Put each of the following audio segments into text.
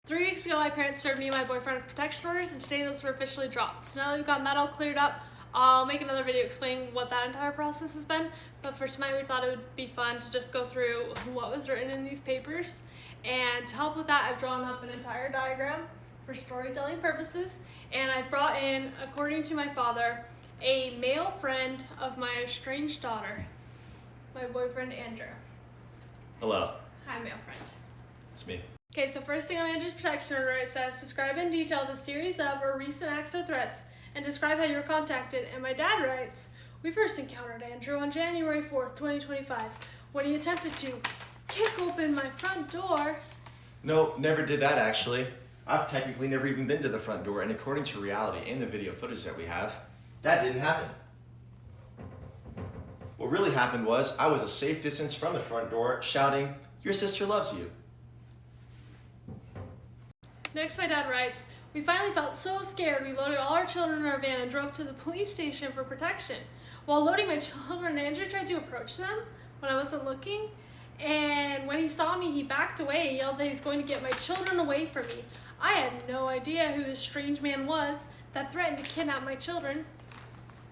3 weeks ago, my parents served me and my boyfriend with protection orders, and today those were officially dropped. So now that we've gotten that all cleared up, I'll make another video explaining what that entire process has been. But for tonight, we thought it would be fun to just go through what was written in these papers. And to help with that, I've drawn up an entire diagram for storytelling purposes. And I've brought in, according to my father, a male friend of my estranged daughter, my boyfriend Andrew. Hello. Hi, male friend. It's me. Okay, so first thing on Andrew's protection order, it says, describe in detail the series of or recent acts or threats and describe how you were contacted. And my dad writes, we first encountered Andrew on January 4th, 2025, when he attempted to kick open my front door. No, never did that actually. I've technically never even been to the front door, and according to reality and the video footage that we have, that didn't happen. What really happened was I was a safe distance from the front door shouting, your sister loves you. Next, my dad writes, we finally felt so scared we loaded all our children in our van and drove to the police station for protection. While loading my children, Andrew tried to approach them when I wasn't looking, and when he saw me, he backed away and yelled that he was going to get my children away from me. I had no idea who this strange man was that threatened to kidnap my children.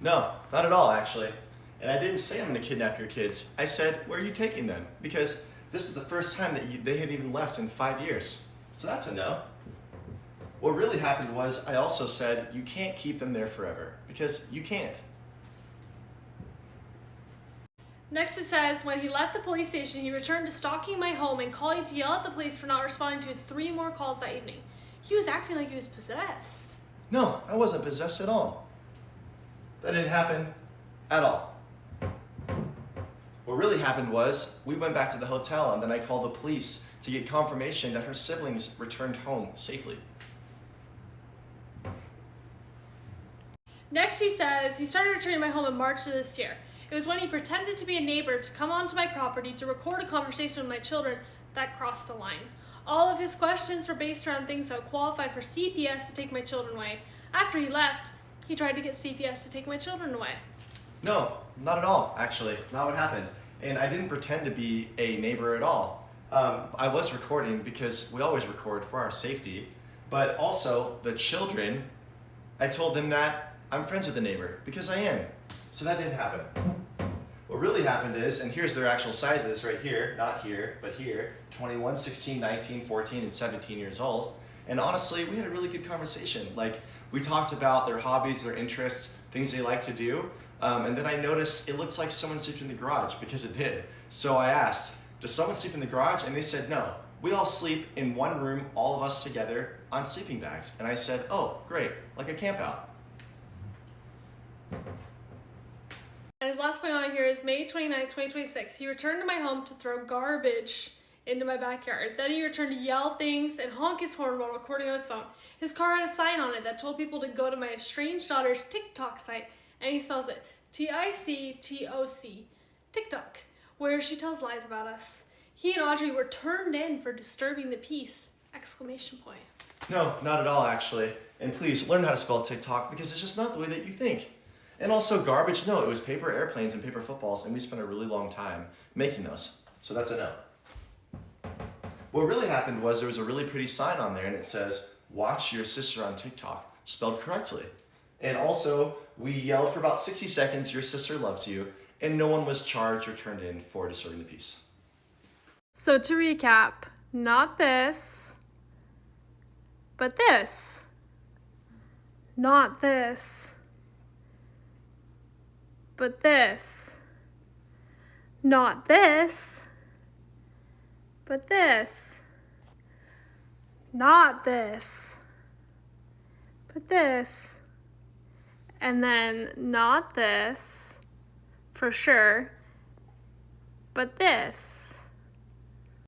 No, not at all actually. And I didn't say I'm going to kidnap your kids. I said, where are you taking them? Because this is the first time that they had even left in 5 years. So that's a no. What really happened was I also said you can't keep them there forever, because you can't. Next it says, when he left the police station, he returned to stalking my home and calling to yell at the police for not responding to his 3 more calls that evening. He was acting like he was possessed. No, I wasn't possessed at all. That didn't happen at all. What really happened was we went back to the hotel, and then I called the police to get confirmation that her siblings returned home safely. Next he says, he started returning to my home in March of this year. It was when he pretended to be a neighbor to come onto my property to record a conversation with my children that crossed a line. All of his questions were based around things that would qualify for CPS to take my children away. After he left, he tried to get CPS to take my children away. No, not at all, actually. Not what happened. And I didn't pretend to be a neighbor at all. I was recording because we always record for our safety, but also the children, I told them that I'm friends with the neighbor, because I am. So that didn't happen. What really happened is, and here's their actual sizes right here, not here, but here, 21, 16, 19, 14, and 17 years old. And honestly, we had a really good conversation. Like, we talked about their hobbies, their interests, things they like to do. And then I noticed it looked like someone slept in the garage, because it did. So I asked, does someone sleep in the garage? And they said no. We all sleep in one room, all of us together, on sleeping bags. And I said, oh, great, like a camp out. And his last point on here is May 29, 2026. He returned to my home to throw garbage into my backyard. Then he returned to yell things and honk his horn while recording on his phone. His car had a sign on it that told people to go to my estranged daughter's TikTok site, and he spells it T-I-C-T-O-C, TikTok, where she tells lies about us. He and Audrey were turned in for disturbing the peace! Exclamation point. No, not at all actually. And please learn how to spell TikTok, because it's just not the way that you think. And also garbage, no, it was paper airplanes and paper footballs, and we spent a really long time making those. So that's a no. What really happened was there was a really pretty sign on there, and it says, watch your sister on TikTok, spelled correctly. And also, we yelled for about 60 seconds, your sister loves you, and no one was charged or turned in for disturbing the peace. So to recap, not this, but this. Not this, but this. Not this, but this. Not this, but this. And then not this, for sure, but this.